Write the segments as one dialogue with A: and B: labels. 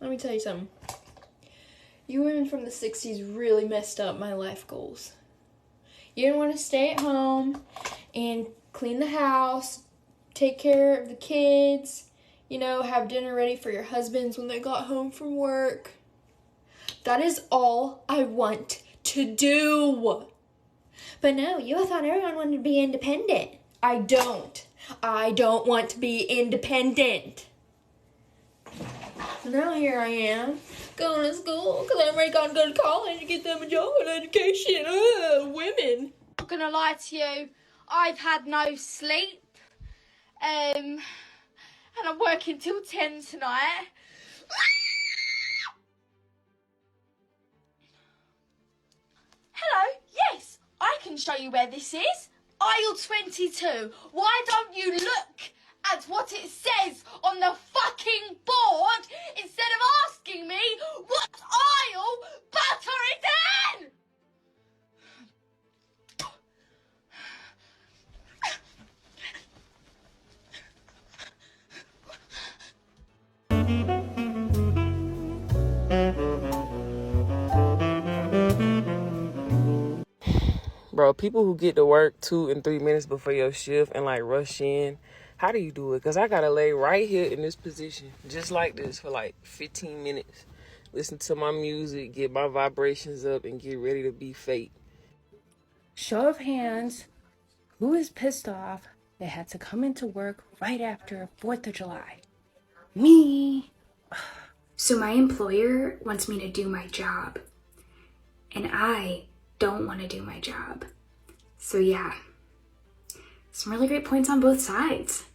A: let me tell you something. You women from the 60s really messed up my life goals. You didn't want to stay at home and clean the house, take care of the kids, have dinner ready for your husbands when they got home from work. That is all I want to do. But no, you thought everyone wanted to be independent. I don't. I don't want to be independent. So now here I am, going to school, because I'm ready to go to college and get them a job and education. Women.
B: Not gonna lie to you, I've had no sleep. And I'm working till 10 tonight. Hello, yes, I can show you where this is. Aisle 22. Why don't you look at what it says on the fucking board instead of asking me what aisle butter is in?
C: Bro, people who get to work 2 and 3 minutes before your shift and like rush in, how do you do it? Because I gotta lay right here in this position, just like this, for like 15 minutes. Listen to my music, get my vibrations up, and get ready to be fake.
D: Show of hands, who is pissed off that had to come into work right after 4th of July? Me.
E: So my employer wants me to do my job, and I don't want to do my job. So yeah, some really great points on both sides.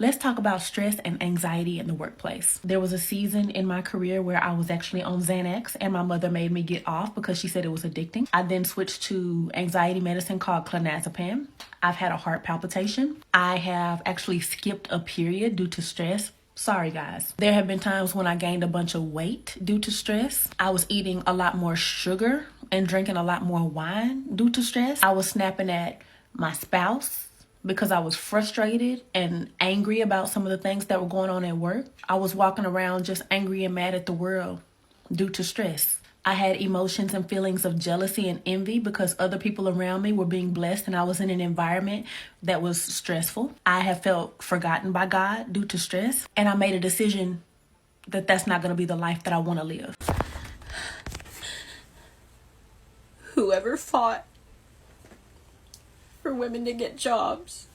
D: Let's talk about stress and anxiety in the workplace. There was a season in my career where I was actually on Xanax and my mother made me get off because she said it was addicting. I then switched to anxiety medicine called clonazepam. I've had a heart palpitation. I have actually skipped a period due to stress. Sorry guys. There have been times when I gained a bunch of weight due to stress. I was eating a lot more sugar and drinking a lot more wine due to stress. I was snapping at my spouse because I was frustrated and angry about some of the things that were going on at work. I was walking around just angry and mad at the world due to stress. I had emotions and feelings of jealousy and envy because other people around me were being blessed and I was in an environment that was stressful. I have felt forgotten by God due to stress, and I made a decision that that's not going to be the life that I want to live.
A: Whoever fought for women to get jobs.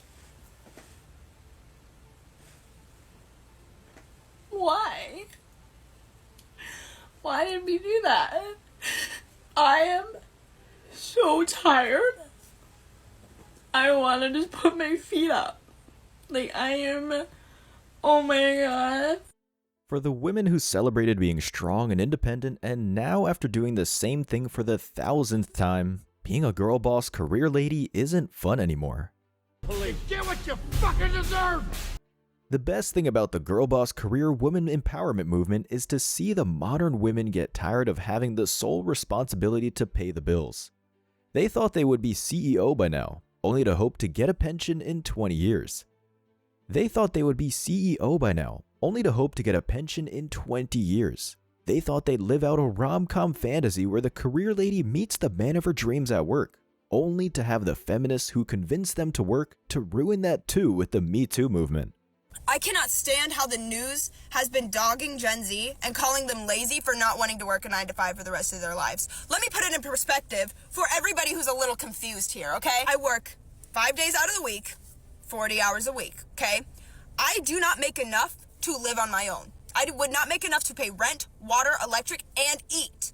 A: Why? Why did we do that? I am so tired. I want to just put my feet up. Oh my God.
F: For the women who celebrated being strong and independent, and now after doing the same thing for the 1000th time, being a girl boss career lady isn't fun anymore.
G: Police, get what you fucking deserve!
F: The best thing about the girl boss career woman empowerment movement is to see the modern women get tired of having the sole responsibility to pay the bills. They thought they would be CEO by now, only to hope to get a pension in 20 years. They thought they would be CEO by now, only to hope to get a pension in 20 years. They thought they'd live out a rom-com fantasy where the career lady meets the man of her dreams at work, only to have the feminists who convinced them to work to ruin that too with the Me Too movement.
H: I cannot stand how the news has been dogging Gen Z and calling them lazy for not wanting to work a 9-to-5 for the rest of their lives. Let me put it in perspective for everybody who's a little confused here, okay? I work 5 days out of the week, 40 hours a week, okay? I do not make enough to live on my own. I would not make enough to pay rent, water, electric, and eat.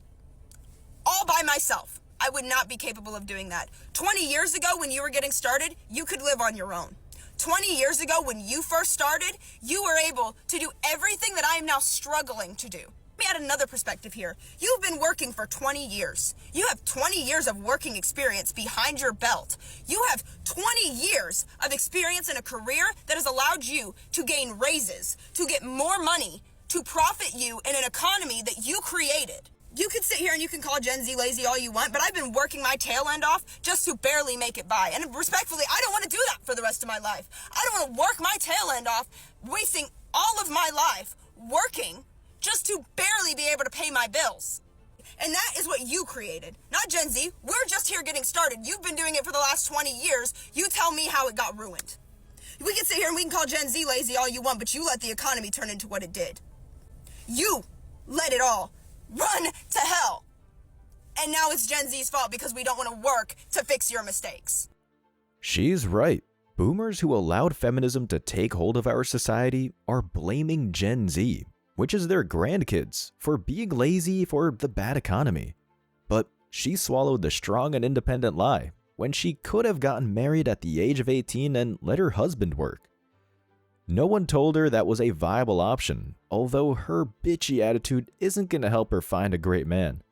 H: All by myself. I would not be capable of doing that. 20 years ago when you were getting started, you could live on your own. 20 years ago when you first started, you were able to do everything that I am now struggling to do. Let me add another perspective here. You've been working for 20 years. You have 20 years of working experience behind your belt. You have 20 years of experience in a career that has allowed you to gain raises, to get more money, to profit you in an economy that you created. You could sit here and you can call Gen Z lazy all you want, but I've been working my tail end off just to barely make it by. And respectfully, I don't want to do that for the rest of my life. I don't want to work my tail end off, wasting all of my life working just to barely be able to pay my bills. And that is what you created, not Gen Z. We're just here getting started. You've been doing it for the last 20 years. You tell me how it got ruined. We can sit here and we can call Gen Z lazy all you want, but you let the economy turn into what it did. You let it all run to hell. And now it's Gen Z's fault because we don't want to work to fix your mistakes.
F: She's right. Boomers who allowed feminism to take hold of our society are blaming Gen Z, which is their grandkids, for being lazy for the bad economy. But she swallowed the strong and independent lie when she could have gotten married at the age of 18 and let her husband work. No one told her that was a viable option, although her bitchy attitude isn't going to help her find a great man.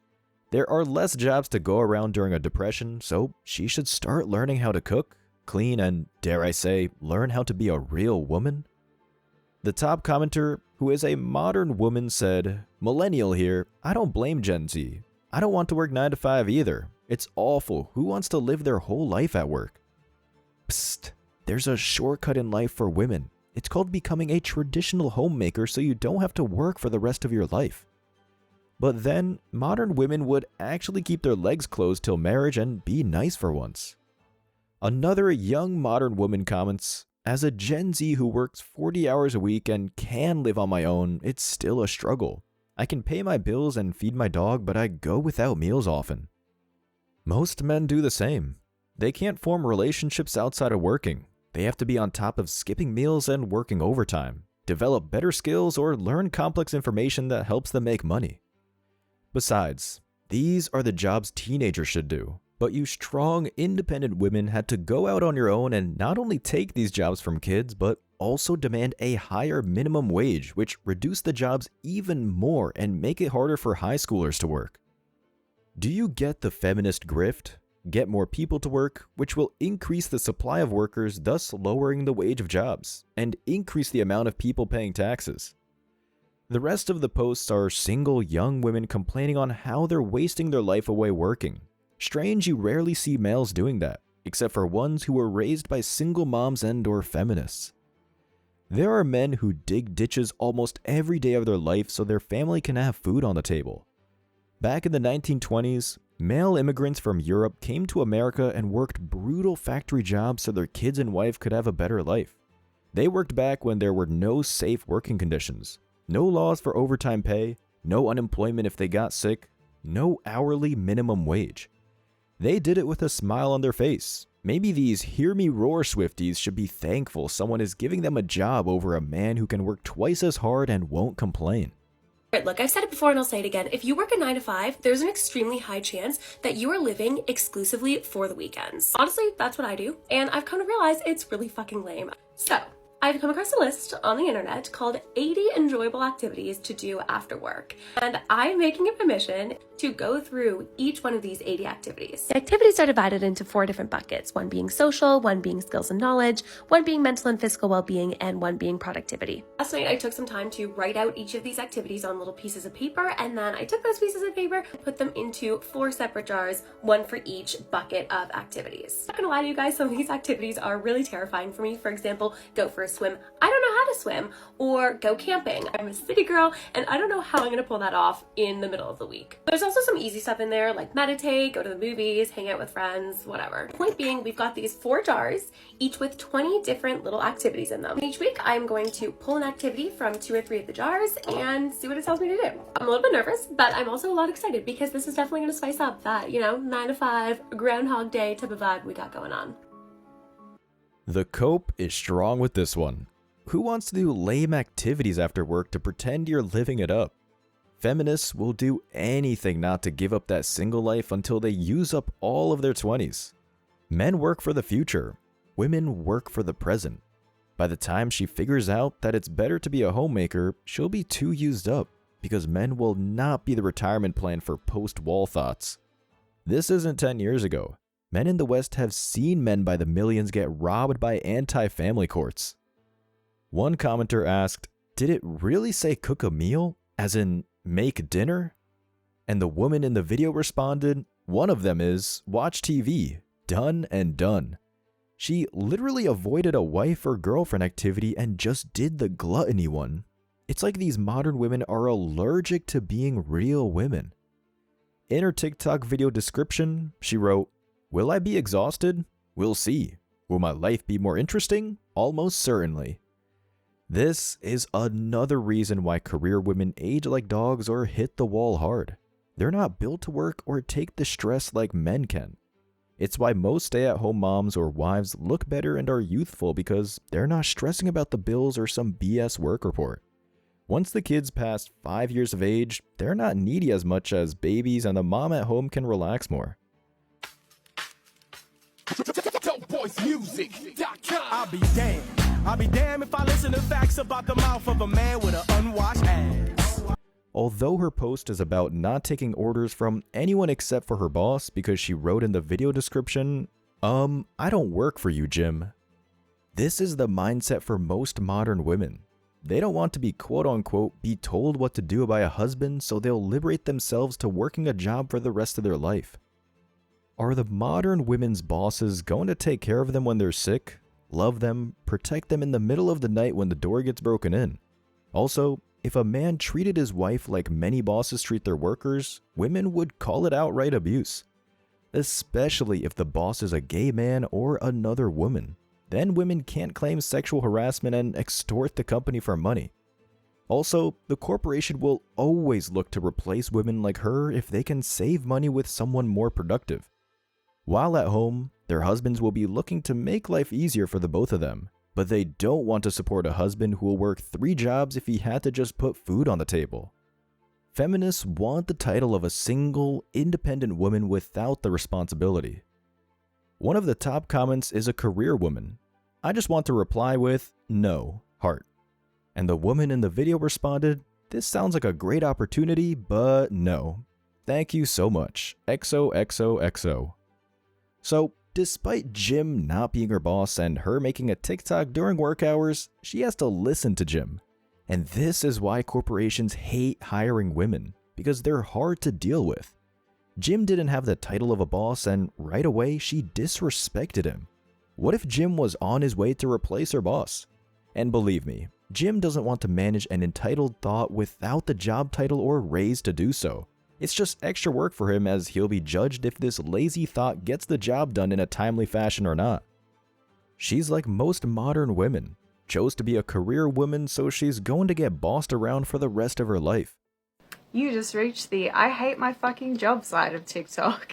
F: There are less jobs to go around during a depression, so she should start learning how to cook, clean, and, dare I say, learn how to be a real woman. The top commenter, who is a modern woman, said, "Millennial here, I don't blame Gen Z. I don't want to work 9 to 5 either. It's awful. Who wants to live their whole life at work?" Psst, there's a shortcut in life for women. It's called becoming a traditional homemaker so you don't have to work for the rest of your life. But then, modern women would actually keep their legs closed till marriage and be nice for once. Another young modern woman comments, "As a Gen Z who works 40 hours a week and can live on my own, it's still a struggle. I can pay my bills and feed my dog, but I go without meals often." Most men do the same. They can't form relationships outside of working. They have to be on top of skipping meals and working overtime, develop better skills, or learn complex information that helps them make money. Besides, these are the jobs teenagers should do. But you strong, independent women had to go out on your own and not only take these jobs from kids, but also demand a higher minimum wage, which reduced the jobs even more and make it harder for high schoolers to work. Do you get the feminist grift? Get more people to work, which will increase the supply of workers, thus lowering the wage of jobs, and increase the amount of people paying taxes. The rest of the posts are single young women complaining on how they're wasting their life away working. Strange you rarely see males doing that, except for ones who were raised by single moms and/or feminists. There are men who dig ditches almost every day of their life so their family can have food on the table. Back in the 1920s, male immigrants from Europe came to America and worked brutal factory jobs so their kids and wife could have a better life. They worked back when there were no safe working conditions, no laws for overtime pay, no unemployment if they got sick, no hourly minimum wage. They did it with a smile on their face. Maybe these hear me roar Swifties should be thankful someone is giving them a job over a man who can work twice as hard and won't complain.
I: Right, look, I've said it before and I'll say it again. If you work a 9 to 5, there's an extremely high chance that you are living exclusively for the weekends. Honestly, that's what I do. And I've come to realize it's really fucking lame. So, I've come across a list on the internet called 80 enjoyable activities to do after work. And I'm making it my mission to go through each one of these 80 activities. The activities are divided into 4 different buckets, one being social, one being skills and knowledge, one being mental and physical well-being, and one being productivity. Last night, I took some time to write out each of these activities on little pieces of paper, and then I took those pieces of paper and put them into 4 separate jars, one for each bucket of activities. I'm not gonna lie to you guys, some of these activities are really terrifying for me. For example, go for a swim. I don't know how to swim. Or go camping. I'm a city girl, and I don't know how I'm gonna pull that off in the middle of the week. There's also some easy stuff in there, like meditate, go to the movies, hang out with friends, whatever. Point being, we've got these 4 jars, each with 20 different little activities in them. And each week, I'm going to pull an activity from 2 or 3 of the jars and see what it tells me to do. I'm a little bit nervous, but I'm also a lot excited because this is definitely gonna spice up that, 9 to 5, Groundhog Day type of vibe we got going on.
F: The cope is strong with this one. Who wants to do lame activities after work to pretend you're living it up? Feminists will do anything not to give up that single life until they use up all of their 20s. Men work for the future. Women work for the present. By the time she figures out that it's better to be a homemaker, she'll be too used up because men will not be the retirement plan for post-wall thoughts. This isn't 10 years ago. Men in the West have seen men by the millions get robbed by anti-family courts. One commenter asked, "Did it really say cook a meal? As in, make dinner?" And the woman in the video responded, "One of them is, watch TV. Done and done." She literally avoided a wife or girlfriend activity and just did the gluttony one. It's like these modern women are allergic to being real women. In her TikTok video description, she wrote, "Will I be exhausted? We'll see. Will my life be more interesting? Almost certainly." This is another reason why career women age like dogs or hit the wall hard. They're not built to work or take the stress like men can. It's why most stay-at-home moms or wives look better and are youthful, because they're not stressing about the bills or some BS work report. Once the kids pass 5 years of age, they're not needy as much as babies, and the mom at home can relax more.
G: I'll be damned if I listen to facts about the mouth of a man with an unwashed ass.
F: Although her post is about not taking orders from anyone except for her boss, because she wrote in the video description, I don't work for you, Jim. This is the mindset for most modern women. They don't want to be quote-unquote be told what to do by a husband, so they'll liberate themselves to working a job for the rest of their life. Are the modern women's bosses going to take care of them when they're sick, love them, protect them in the middle of the night when the door gets broken in? Also, if a man treated his wife like many bosses treat their workers, women would call it outright abuse. Especially if the boss is a gay man or another woman. Then women can't claim sexual harassment and extort the company for money. Also, the corporation will always look to replace women like her if they can save money with someone more productive. While at home, their husbands will be looking to make life easier for the both of them, but they don't want to support a husband who will work 3 jobs if he had to just put food on the table. Feminists want the title of a single, independent woman without the responsibility. One of the top comments is a career woman. I just want to reply with, "No, heart." And the woman in the video responded, "This sounds like a great opportunity, but no. Thank you so much. XOXOXO. So, despite Jim not being her boss and her making a TikTok during work hours, she has to listen to Jim. And this is why corporations hate hiring women, because they're hard to deal with. Jim didn't have the title of a boss, and right away she disrespected him. What if Jim was on his way to replace her boss? And believe me, Jim doesn't want to manage an entitled thought without the job title or raise to do so. It's just extra work for him, as he'll be judged if this lazy thought gets the job done in a timely fashion or not. She's like most modern women, chose to be a career woman, so she's going to get bossed around for the rest of her life.
J: You just reached the I hate my fucking job side of TikTok.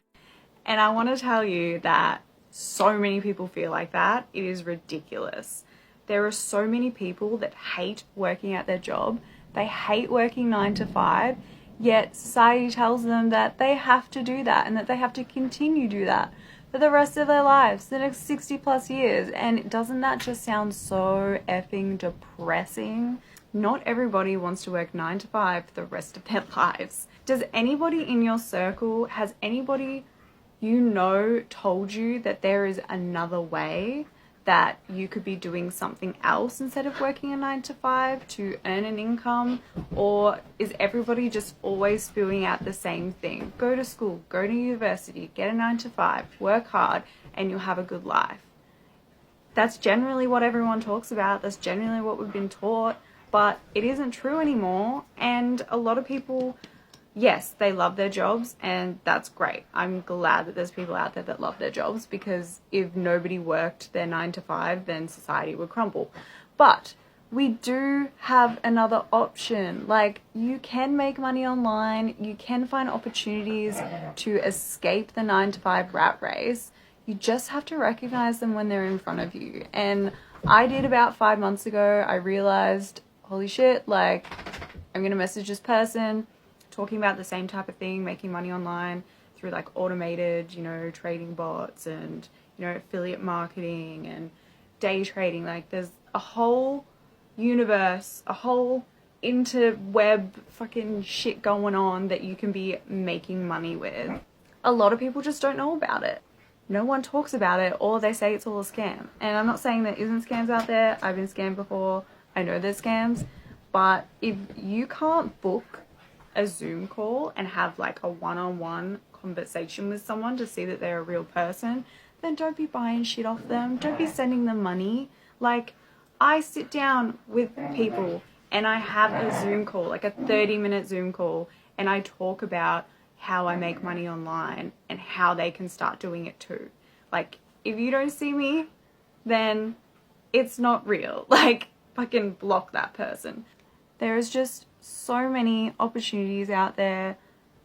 J: And I want to tell you that so many people feel like that. It is ridiculous. There are so many people that hate working at their job. They hate working 9 to 5, yet society tells them that they have to do that and that they have to continue to do that for the rest of their lives, the next 60 plus years. And doesn't that just sound so effing depressing? Not everybody wants to work 9 to 5 for the rest of their lives. Does anybody in your circle, has anybody you know told you that there is another way, that you could be doing something else instead of working a 9 to 5 to earn an income? Or is everybody just always spewing out the same thing? Go to school, go to university, get a 9 to 5, work hard, and you'll have a good life. That's generally what everyone talks about. That's generally what we've been taught. But it isn't true anymore, and a lot of people, yes, they love their jobs, and that's great. I'm glad that there's people out there that love their jobs, because if nobody worked their 9 to 5, then society would crumble. But we do have another option. Like, you can make money online, you can find opportunities to escape the 9 to 5 rat race. You just have to recognize them when they're in front of you. And I did about 5 months ago. I realized, holy shit, like, I'm gonna message this person talking about the same type of thing, making money online through like automated, trading bots and, affiliate marketing and day trading. Like, there's a whole universe, a whole interweb fucking shit going on that you can be making money with. A lot of people just don't know about it. No one talks about it, or they say it's all a scam. And I'm not saying there isn't scams out there. I've been scammed before. I know there's scams. But if you can't book a Zoom call and have like a one-on-one conversation with someone to see that they're a real person, then don't be buying shit off them. Don't be sending them money. Like, I sit down with people and I have a Zoom call, like a 30-minute Zoom call, and I talk about how I make money online and how they can start doing it too. Like, if you don't see me, then it's not real. Like, fucking block that person. There's just so many opportunities out there,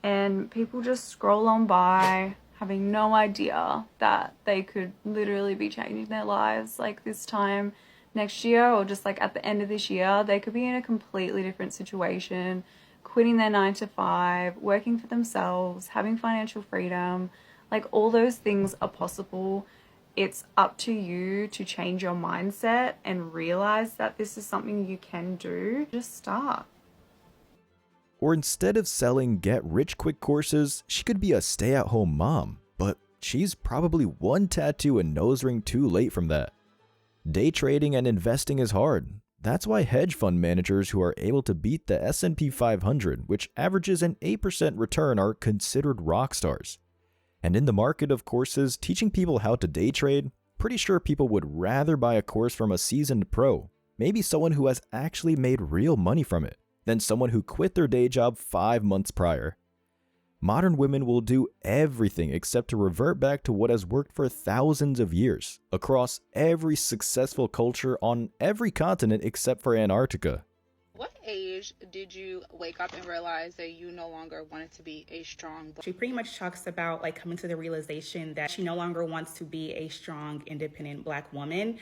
J: and people just scroll on by having no idea that they could literally be changing their lives like this time next year, or just like at the end of this year. They could be in a completely different situation, quitting their 9 to 5, working for themselves, having financial freedom. Like, all those things are possible. It's up to you to change your mindset and realize that this is something you can do. Just start.
F: Or instead of selling get-rich-quick courses, she could be a stay-at-home mom, but she's probably one tattoo and nose ring too late from that. Day trading and investing is hard. That's why hedge fund managers who are able to beat the S&P 500, which averages an 8% return, are considered rock stars. And in the market of courses teaching people how to day trade, pretty sure people would rather buy a course from a seasoned pro, maybe someone who has actually made real money from it, than someone who quit their day job 5 months prior. Modern women will do everything except to revert back to what has worked for thousands of years, across every successful culture on every continent except for Antarctica.
K: What age did you wake up and realize that you no longer wanted to be a strong?
L: She pretty much talks about like coming to the realization that she no longer wants to be a strong, independent Black woman.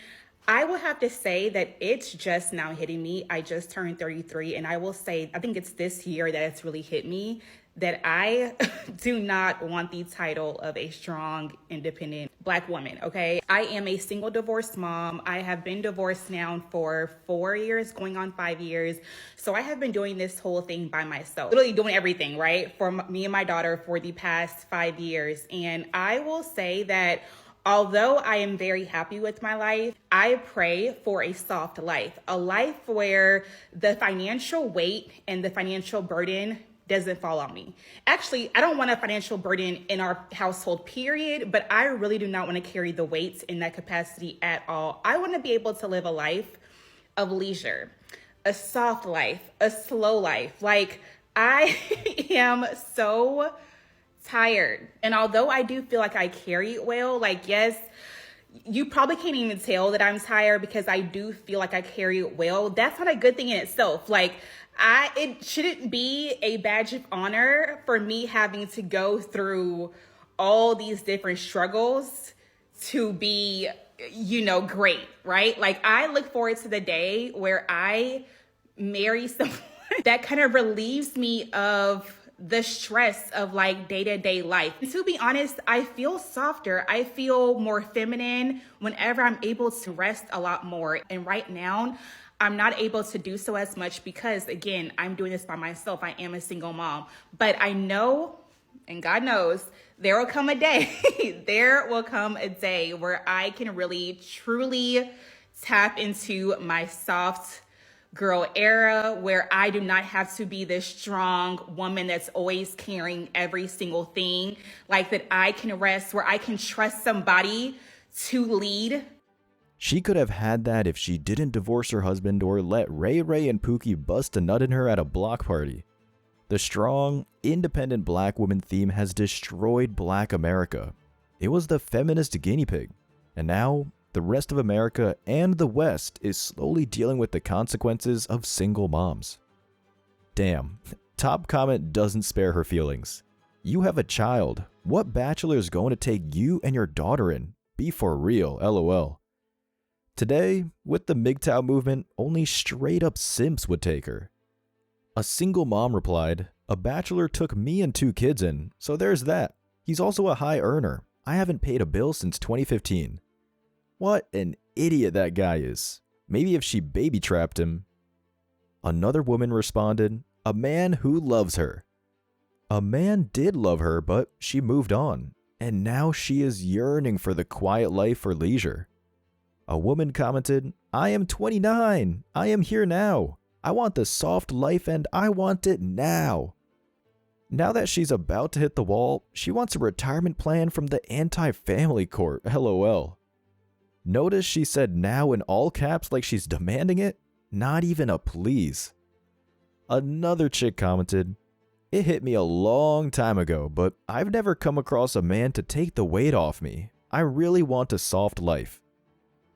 L: I will have to say that it's just now hitting me. I just turned 33, and I will say, I think it's this year that it's really hit me that I do not want the title of a strong, independent Black woman, okay? I am a single divorced mom. I have been divorced now for 4 years, going on 5 years. So I have been doing this whole thing by myself, literally doing everything, right? For me and my daughter for the past 5 years. And I will say that although I am very happy with my life, I pray for a soft life, a life where the financial weight and the financial burden doesn't fall on me. Actually, I don't want a financial burden in our household, period, but I really do not want to carry the weight in that capacity at all. I want to be able to live a life of leisure, a soft life, a slow life. Like, I am so tired. And although I do feel like I carry it well, like, yes, you probably can't even tell that I'm tired because I do feel like I carry it well. That's not a good thing in itself. Like, it shouldn't be a badge of honor for me having to go through all these different struggles to be, great, right? Like, I look forward to the day where I marry someone that kind of relieves me of the stress of like day-to-day life. And to be honest, I feel softer. I feel more feminine whenever I'm able to rest a lot more. And right now, I'm not able to do so as much because, again, I'm doing this by myself. I am a single mom. But I know, and God knows, there will come a day, where I can really, truly tap into my soft girl era, where I do not have to be this strong woman that's always carrying every single thing, like that I can rest, where I can trust somebody to lead.
F: She could have had that if she didn't divorce her husband or let Ray Ray and Pookie bust a nut in her at a block party. The strong, independent Black woman theme has destroyed Black America. It was the feminist guinea pig, and now the rest of America and the West is slowly dealing with the consequences of single moms. Damn, top comment doesn't spare her feelings. You have a child. What bachelor is going to take you and your daughter in? Be for real, lol. Today, with the MGTOW movement, only straight up simps would take her. A single mom replied, "A bachelor took me and 2 kids in, so there's that. He's also a high earner. I haven't paid a bill since 2015. What an idiot that guy is. Maybe if she baby trapped him." Another woman responded, "A man who loves her." A man did love her, but she moved on, and now she is yearning for the quiet life for leisure. A woman commented, "I am 29. I am here now. I want the soft life and I want it now." Now that she's about to hit the wall, she wants a retirement plan from the anti-family court, lol. Notice she said now in all caps like she's demanding it? not even a please. Another chick commented, "It hit me a long time ago, but I've never come across a man to take the weight off me. I really want a soft life."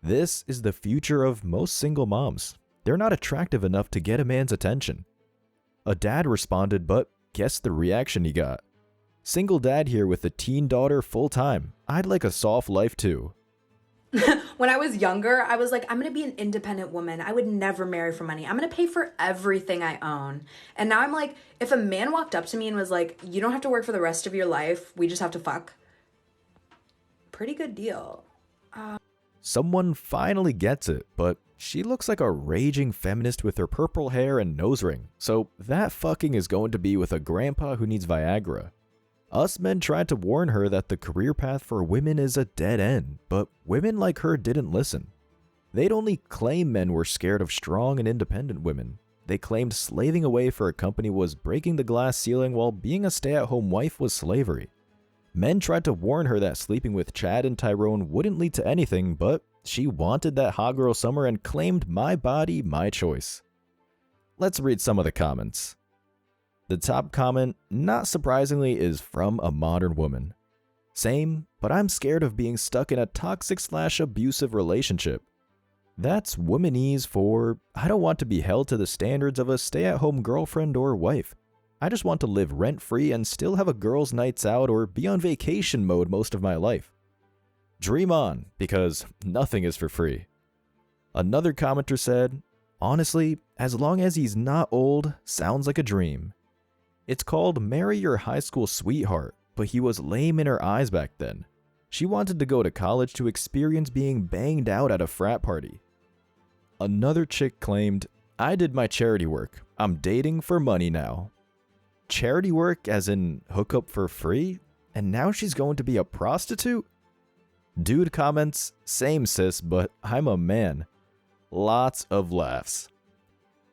F: This is the future of most single moms. They're not attractive enough to get a man's attention. A dad responded, but guess the reaction he got. "Single dad here with a teen daughter full time. I'd like a soft life too."
M: When I was younger, I was like, I'm going to be an independent woman. I would never marry for money. I'm going to pay for everything I own. And now I'm like, if a man walked up to me and was like, you don't have to work for the rest of your life, we just have to fuck. Pretty good deal.
F: Someone finally gets it, but she looks like a raging feminist with her purple hair and nose ring, so that fucking is going to be with a grandpa who needs Viagra. Us men tried to warn her that the career path for women is a dead end, but women like her didn't listen. They'd only claim men were scared of strong and independent women. They claimed slaving away for a company was breaking the glass ceiling, while being a stay-at-home wife was slavery. Men tried to warn her that sleeping with Chad and Tyrone wouldn't lead to anything, but she wanted that hot girl summer and claimed my body, my choice. Let's read some of the comments. The top comment, not surprisingly, is from a modern woman. "Same, but I'm scared of being stuck in a toxic/abusive relationship." That's womanese for, I don't want to be held to the standards of a stay-at-home girlfriend or wife. I just want to live rent-free and still have a girls' nights out or be on vacation mode most of my life. Dream on, because nothing is for free. Another commenter said, "Honestly, as long as he's not old, sounds like a dream. It's called Marry Your High School Sweetheart, but he was lame in her eyes back then. She wanted to go to college to experience being banged out at a frat party." Another chick claimed, "I did my charity work. I'm dating for money now." Charity work as in hook up for free? And now she's going to be a prostitute? Dude comments, "Same sis, but I'm a man." Lots of laughs.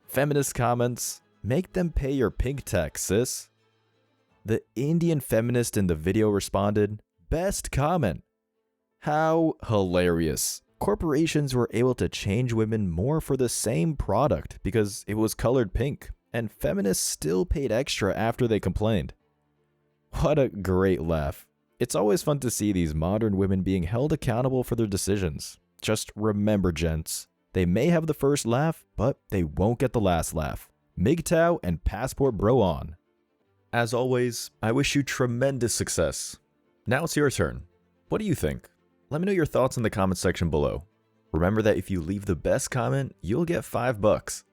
F: Feminist comments, "Make them pay your pink tax, sis." The Indian feminist in the video responded, "Best comment." How hilarious. Corporations were able to change women more for the same product because it was colored pink, and feminists still paid extra after they complained. What a great laugh. It's always fun to see these modern women being held accountable for their decisions. Just remember, gents, they may have the first laugh, but they won't get the last laugh. MGTOW and Passport Bro on. As always, I wish you tremendous success. Now it's your turn. What do you think? Let me know your thoughts in the comment section below. Remember that if you leave the best comment, you'll get $5.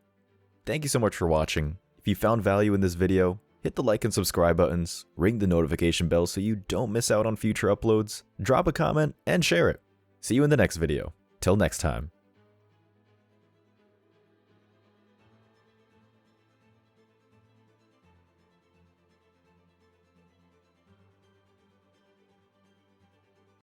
F: Thank you so much for watching. If you found value in this video, hit the like and subscribe buttons, ring the notification bell so you don't miss out on future uploads, drop a comment, and share it. See you in the next video. Till next time.